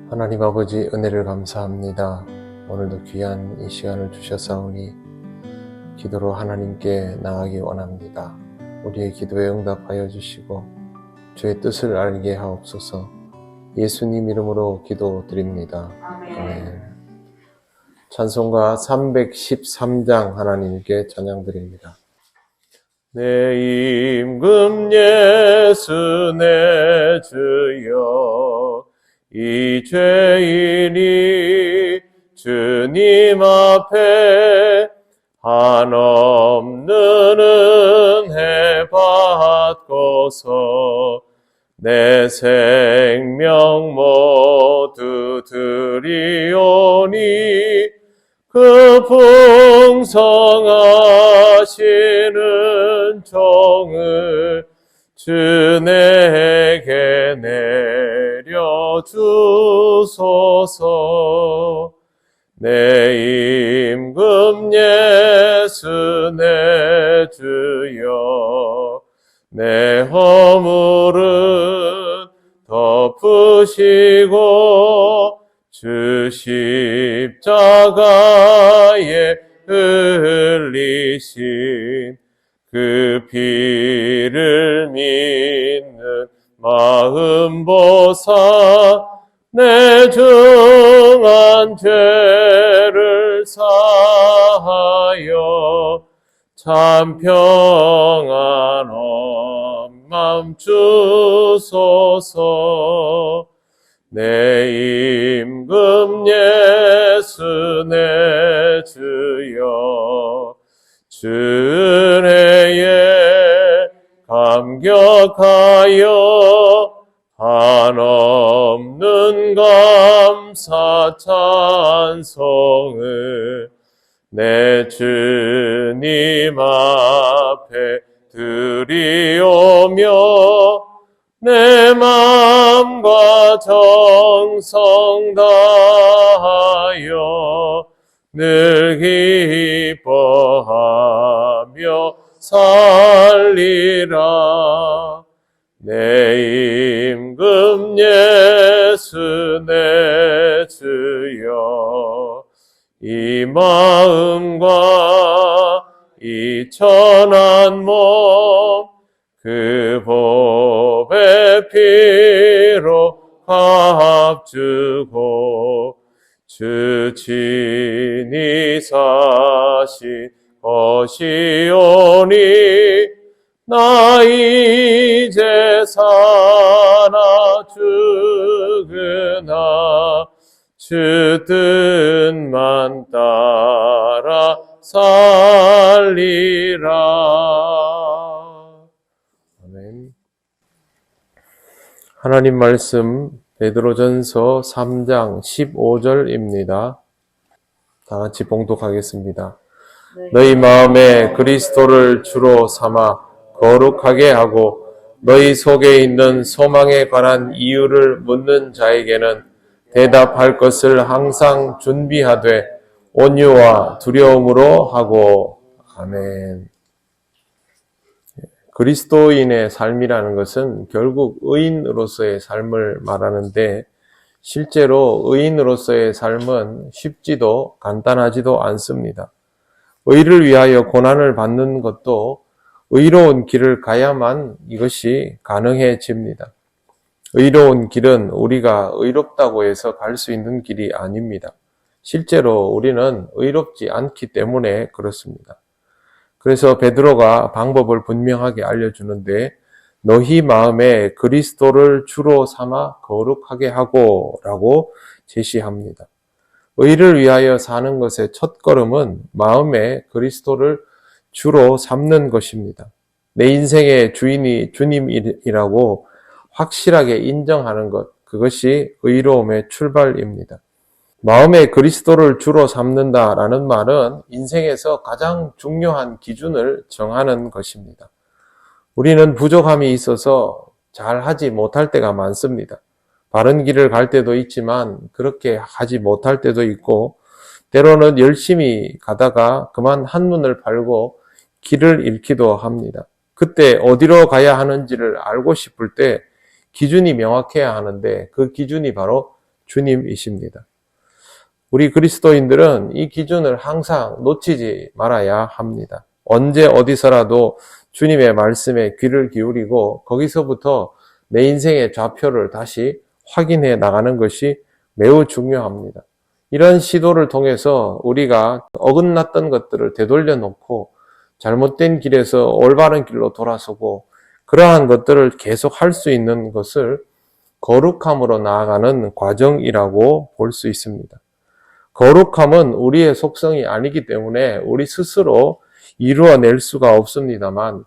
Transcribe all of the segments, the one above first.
하나님 아버지 은혜를 감사합니다. 오늘도 귀한 이 시간을 주셨사오니 기도로 하나님께 나아가기 원합니다. 우리의 기도에 응답하여 주시고 주의 뜻을 알게 하옵소서. 예수님 이름으로 기도드립니다. 아멘. 찬송가 313장 하나님께 찬양드립니다. 내 임금 예수 내 주여, 이 죄인이 주님 앞에 한없는 은혜 받고서 내 생명 모두 드리오니 그 풍성하시는 종을 주 내게 내려주소서. 내 임금 예수 내 주여, 내 허물은 덮으시고 주 십자가에 흘리신 그 피를 믿는 마음 보사 내 중한 죄를 사하여 참 평안 맘 주소서. 내 임금 예수 내 주여, 주 은혜에 감격하여 한없는 감사 찬송을 내 주님 앞에 드리오며 내 마음과 정성 다하여 늘 기뻐하며 살리라. 내 임금 예수 내 주여, 이 마음과 이 천한 몸 그 보배 피로 값주고 주 친히 사신 것이오니 나 이제 사나 죽으나 주 뜻만 따라 살리라. 아멘. 하나님 말씀 베드로전서 3장 15절입니다. 다 같이 봉독하겠습니다. 너희 마음에 그리스도를 주로 삼아 거룩하게 하고 너희 속에 있는 소망에 관한 이유를 묻는 자에게는 대답할 것을 항상 준비하되 온유와 두려움으로 하고. 아멘. 그리스도인의 삶이라는 것은 결국 의인으로서의 삶을 말하는데, 실제로 의인으로서의 삶은 쉽지도 간단하지도 않습니다. 의를 위하여 고난을 받는 것도 의로운 길을 가야만 이것이 가능해집니다. 의로운 길은 우리가 의롭다고 해서 갈 수 있는 길이 아닙니다. 실제로 우리는 의롭지 않기 때문에 그렇습니다. 그래서 베드로가 방법을 분명하게 알려주는데, 너희 마음에 그리스도를 주로 삼아 거룩하게 하고 라고 제시합니다. 의를 위하여 사는 것의 첫걸음은 마음에 그리스도를 주로 삼는 것입니다. 내 인생의 주인이 주님이라고 확실하게 인정하는 것, 그것이 의로움의 출발입니다. 마음에 그리스도를 주로 삼는다라는 말은 인생에서 가장 중요한 기준을 정하는 것입니다. 우리는 부족함이 있어서 잘 하지 못할 때가 많습니다. 바른 길을 갈 때도 있지만 그렇게 하지 못할 때도 있고, 때로는 열심히 가다가 그만 한눈을 팔고 길을 잃기도 합니다. 그때 어디로 가야 하는지를 알고 싶을 때 기준이 명확해야 하는데, 그 기준이 바로 주님이십니다. 우리 그리스도인들은 이 기준을 항상 놓치지 말아야 합니다. 언제 어디서라도 주님의 말씀에 귀를 기울이고 거기서부터 내 인생의 좌표를 다시 확인해 나가는 것이 매우 중요합니다. 이런 시도를 통해서 우리가 어긋났던 것들을 되돌려 놓고 잘못된 길에서 올바른 길로 돌아서고 그러한 것들을 계속 할 수 있는 것을 거룩함으로 나아가는 과정이라고 볼 수 있습니다. 거룩함은 우리의 속성이 아니기 때문에 우리 스스로 이루어낼 수가 없습니다만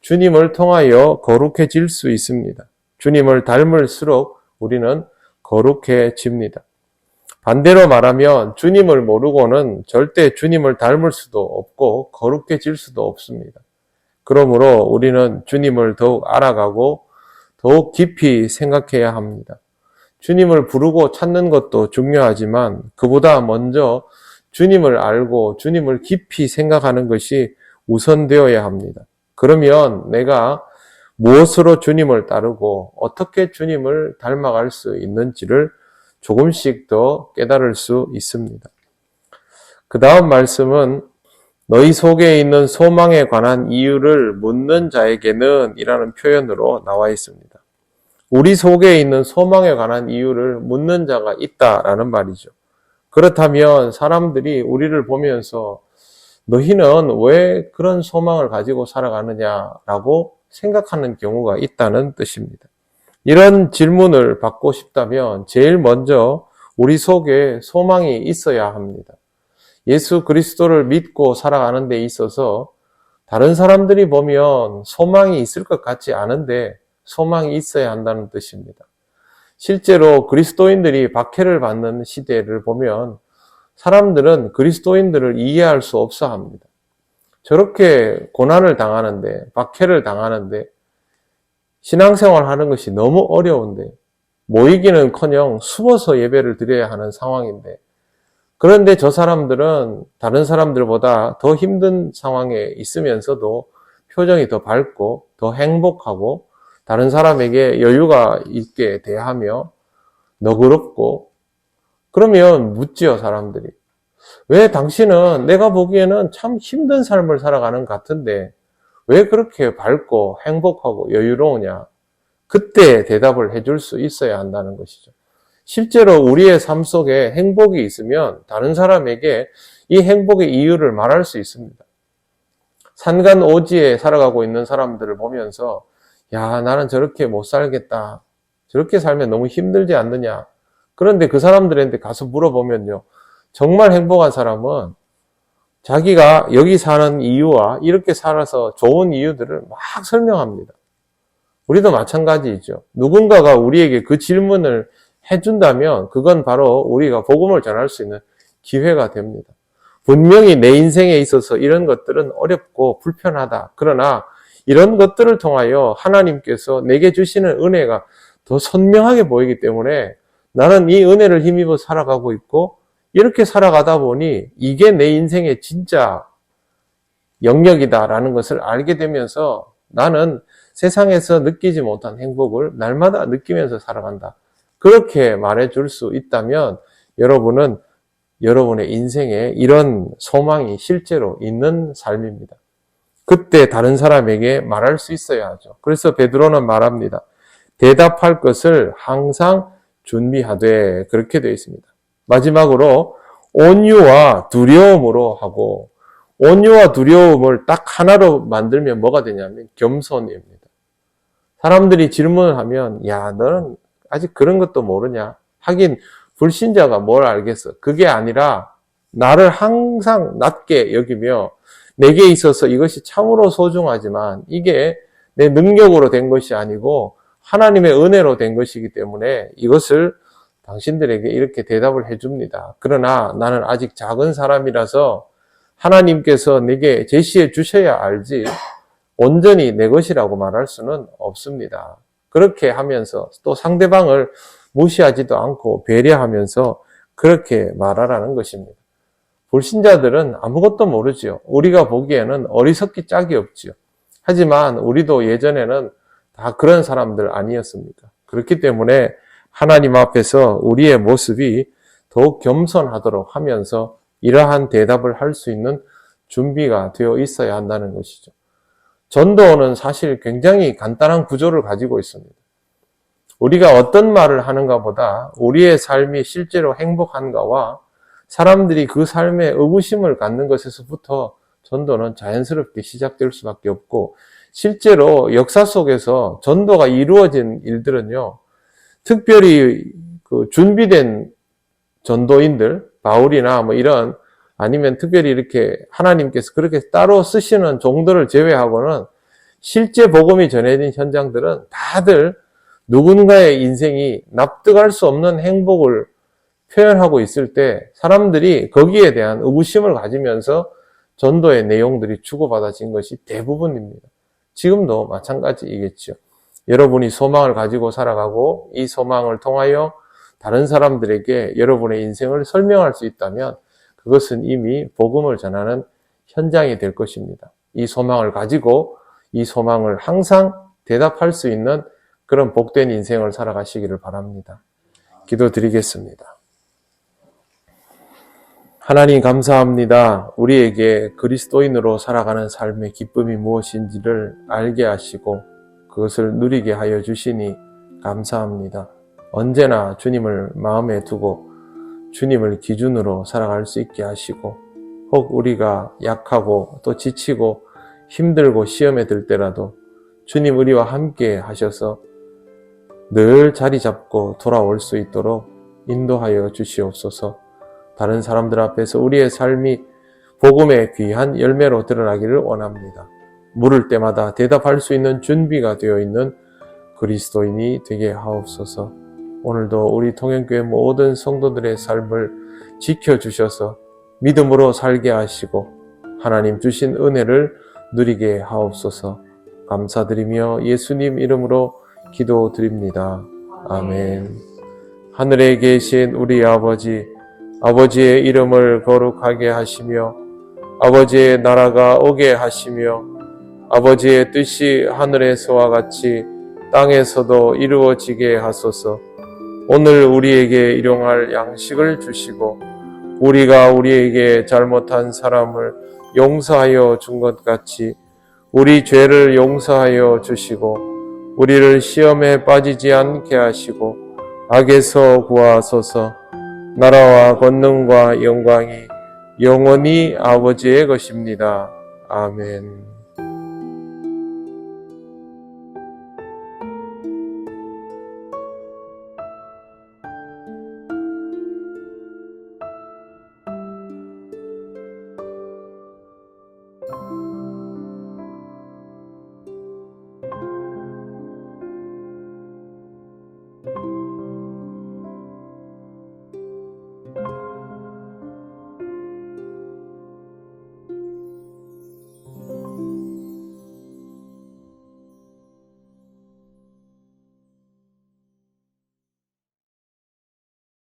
주님을 통하여 거룩해질 수 있습니다. 주님을 닮을수록 우리는 거룩해집니다. 반대로 말하면 주님을 모르고는 절대 주님을 닮을 수도 없고 거룩해질 수도 없습니다. 그러므로 우리는 주님을 더욱 알아가고 더욱 깊이 생각해야 합니다. 주님을 부르고 찾는 것도 중요하지만 그보다 먼저 주님을 알고 주님을 깊이 생각하는 것이 우선되어야 합니다. 그러면 내가 무엇으로 주님을 따르고 어떻게 주님을 닮아갈 수 있는지를 조금씩 더 깨달을 수 있습니다. 그 다음 말씀은 너희 속에 있는 소망에 관한 이유를 묻는 자에게는 이라는 표현으로 나와 있습니다. 우리 속에 있는 소망에 관한 이유를 묻는 자가 있다라는 말이죠. 그렇다면 사람들이 우리를 보면서 너희는 왜 그런 소망을 가지고 살아가느냐라고 생각하는 경우가 있다는 뜻입니다. 이런 질문을 받고 싶다면 제일 먼저 우리 속에 소망이 있어야 합니다. 예수 그리스도를 믿고 살아가는 데 있어서 다른 사람들이 보면 소망이 있을 것 같지 않은데 소망이 있어야 한다는 뜻입니다. 실제로 그리스도인들이 박해를 받는 시대를 보면 사람들은 그리스도인들을 이해할 수 없어 합니다. 저렇게 고난을 당하는데, 박해를 당하는데 신앙생활 하는 것이 너무 어려운데 모이기는커녕 숨어서 예배를 드려야 하는 상황인데 그런데 저 사람들은 다른 사람들보다 더 힘든 상황에 있으면서도 표정이 더 밝고 더 행복하고 다른 사람에게 여유가 있게 대하며 너그럽고 그러면 묻지요 사람들이. 왜 당신은 내가 보기에는 참 힘든 삶을 살아가는 것 같은데 왜 그렇게 밝고 행복하고 여유로우냐? 그때 대답을 해줄 수 있어야 한다는 것이죠. 실제로 우리의 삶 속에 행복이 있으면 다른 사람에게 이 행복의 이유를 말할 수 있습니다. 산간오지에 살아가고 있는 사람들을 보면서 야, 나는 저렇게 못 살겠다. 저렇게 살면 너무 힘들지 않느냐. 그런데 그 사람들한테 가서 물어보면요. 정말 행복한 사람은 자기가 여기 사는 이유와 이렇게 살아서 좋은 이유들을 막 설명합니다. 우리도 마찬가지이죠. 누군가가 우리에게 그 질문을 해준다면 그건 바로 우리가 복음을 전할 수 있는 기회가 됩니다. 분명히 내 인생에 있어서 이런 것들은 어렵고 불편하다. 그러나 이런 것들을 통하여 하나님께서 내게 주시는 은혜가 더 선명하게 보이기 때문에 나는 이 은혜를 힘입어 살아가고 있고 이렇게 살아가다 보니 이게 내 인생의 진짜 영역이다라는 것을 알게 되면서 나는 세상에서 느끼지 못한 행복을 날마다 느끼면서 살아간다. 그렇게 말해줄 수 있다면 여러분은 여러분의 인생에 이런 소망이 실제로 있는 삶입니다. 그때 다른 사람에게 말할 수 있어야 하죠. 그래서 베드로는 말합니다. 대답할 것을 항상 준비하되 그렇게 되어 있습니다. 마지막으로 온유와 두려움으로 하고 온유와 두려움을 딱 하나로 만들면 뭐가 되냐면 겸손입니다. 사람들이 질문을 하면 야 너는 아직 그런 것도 모르냐? 하긴 불신자가 뭘 알겠어. 그게 아니라 나를 항상 낮게 여기며 내게 있어서 이것이 참으로 소중하지만 이게 내 능력으로 된 것이 아니고 하나님의 은혜로 된 것이기 때문에 이것을 당신들에게 이렇게 대답을 해줍니다. 그러나 나는 아직 작은 사람이라서 하나님께서 내게 제시해 주셔야 알지 온전히 내 것이라고 말할 수는 없습니다. 그렇게 하면서 또 상대방을 무시하지도 않고 배려하면서 그렇게 말하라는 것입니다. 불신자들은 아무것도 모르지요. 우리가 보기에는 어리석기 짝이 없지요. 하지만 우리도 예전에는 다 그런 사람들 아니었습니까? 그렇기 때문에 하나님 앞에서 우리의 모습이 더욱 겸손하도록 하면서 이러한 대답을 할 수 있는 준비가 되어 있어야 한다는 것이죠. 전도는 사실 굉장히 간단한 구조를 가지고 있습니다. 우리가 어떤 말을 하는가 보다 우리의 삶이 실제로 행복한가와 사람들이 그 삶에 의구심을 갖는 것에서부터 전도는 자연스럽게 시작될 수밖에 없고, 실제로 역사 속에서 전도가 이루어진 일들은요, 특별히 그 준비된 전도인들, 바울이나 뭐 이런, 아니면 특별히 이렇게 하나님께서 그렇게 따로 쓰시는 종들을 제외하고는 실제 복음이 전해진 현장들은 다들 누군가의 인생이 납득할 수 없는 행복을 표현하고 있을 때 사람들이 거기에 대한 의구심을 가지면서 전도의 내용들이 주고받아진 것이 대부분입니다. 지금도 마찬가지이겠죠. 여러분이 소망을 가지고 살아가고 이 소망을 통하여 다른 사람들에게 여러분의 인생을 설명할 수 있다면 그것은 이미 복음을 전하는 현장이 될 것입니다. 이 소망을 가지고 이 소망을 항상 대답할 수 있는 그런 복된 인생을 살아가시기를 바랍니다. 기도드리겠습니다. 하나님 감사합니다. 우리에게 그리스도인으로 살아가는 삶의 기쁨이 무엇인지를 알게 하시고 그것을 누리게 하여 주시니 감사합니다. 언제나 주님을 마음에 두고 주님을 기준으로 살아갈 수 있게 하시고, 혹 우리가 약하고 또 지치고 힘들고 시험에 들 때라도 주님 우리와 함께 하셔서 늘 자리 잡고 돌아올 수 있도록 인도하여 주시옵소서. 다른 사람들 앞에서 우리의 삶이 복음의 귀한 열매로 드러나기를 원합니다. 물을 때마다 대답할 수 있는 준비가 되어 있는 그리스도인이 되게 하옵소서. 오늘도 우리 통영교회 모든 성도들의 삶을 지켜주셔서 믿음으로 살게 하시고 하나님 주신 은혜를 누리게 하옵소서. 감사드리며 예수님 이름으로 기도드립니다. 아멘. 하늘에 계신 우리 아버지, 아버지의 이름을 거룩하게 하시며 아버지의 나라가 오게 하시며 아버지의 뜻이 하늘에서와 같이 땅에서도 이루어지게 하소서. 오늘 우리에게 일용할 양식을 주시고 우리가 우리에게 잘못한 사람을 용서하여 준 것 같이 우리 죄를 용서하여 주시고 우리를 시험에 빠지지 않게 하시고 악에서 구하소서. 나라와 권능과 영광이 영원히 아버지의 것입니다. 아멘.